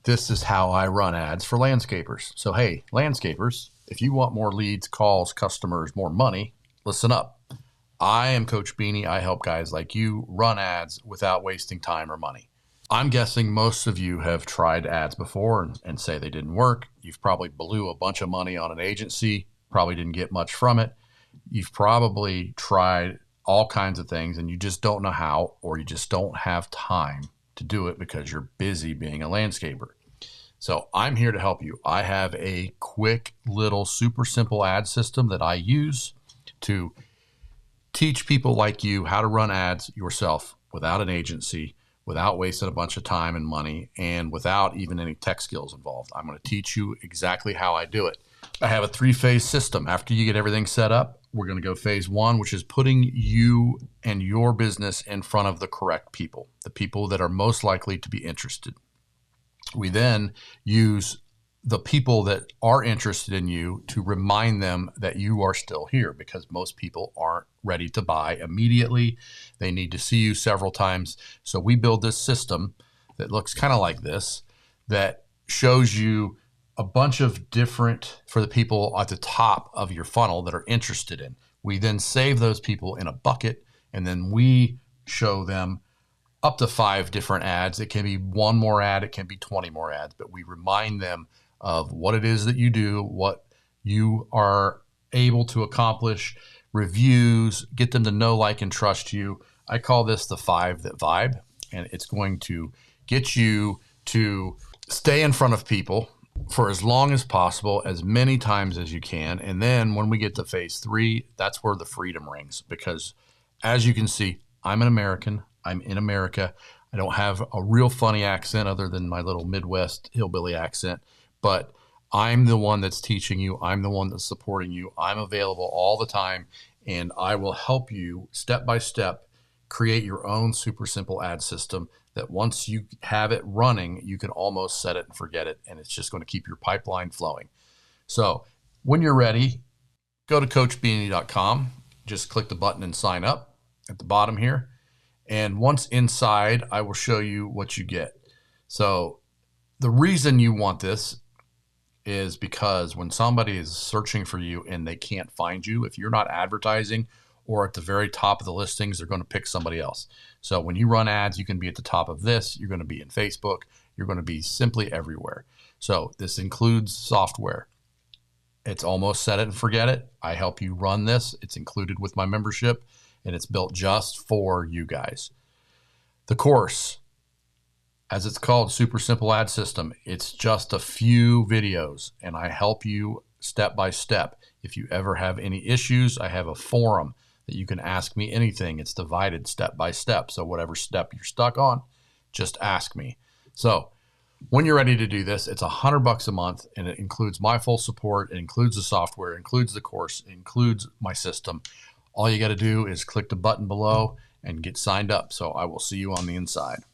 This is how I run ads for landscapers. So, hey, landscapers, if you want more leads, calls, customers, more money, listen up. I am Coach Bini. I help guys like you run ads without wasting time or money. I'm guessing most of you have tried ads before and say they didn't work. You've probably blew a bunch of money on an agency, probably didn't get much from it. You've probably tried all kinds of things and you just don't know how, or you just don't have time to do it because you're busy being a landscaper. So I'm here to help you. I have a quick little super simple ad system that I use to teach people like you how to run ads yourself without an agency, without wasting a bunch of time and money, and without even any tech skills involved. I'm going to teach you exactly how I do it. I have a 3-phase system. After you get everything set up, we're going to go phase 1, which is putting you and your business in front of the correct people, the people that are most likely to be interested. We then use the people that are interested in you to remind them that you are still here, because most people aren't ready to buy immediately. They need to see you several times. So we build this system that looks kind of like this, that shows you a bunch of different, for the people at the top of your funnel that are interested in. We then save those people in a bucket, and then we show them up to 5 different ads. It can be 1 more ad, it can be 20 more ads, but we remind them of what it is that you do, what you are able to accomplish, reviews, get them to know, like, and trust you. I call this the 5 that vibe, and it's going to get you to stay in front of people for as long as possible, as many times as you can. And then when we get to phase 3, that's where the freedom rings, because as you can see, I'm an American. I'm in America. I don't have a real funny accent other than my little Midwest hillbilly accent, but I'm the one that's teaching you. I'm the one that's supporting you. I'm available all the time, and I will help you step by step create your own super simple ad system that once you have it running, you can almost set it and forget it, and it's just going to keep your pipeline flowing. So when you're ready, go to coachbini.com. Just click the button and sign up at the bottom here. And once inside, I will show you what you get. So the reason you want this is because when somebody is searching for you and they can't find you, if you're not advertising or at the very top of the listings, they're going to pick somebody else. So when you run ads, you can be at the top of this. You're going to be in Facebook. You're going to be simply everywhere. So this includes software. It's almost set it and forget it. I help you run this. It's included with my membership, and it's built just for you guys. The course, as it's called, Super Simple Ad System, it's just a few videos, and I help you step by step. If you ever have any issues, I have a forum that you can ask me anything. It's divided step by step. So whatever step you're stuck on, just ask me. So when you're ready to do this, it's $100 a month, and it includes my full support. It includes the software, it includes the course, it includes my system. All you got to do is click the button below and get signed up. So I will see you on the inside.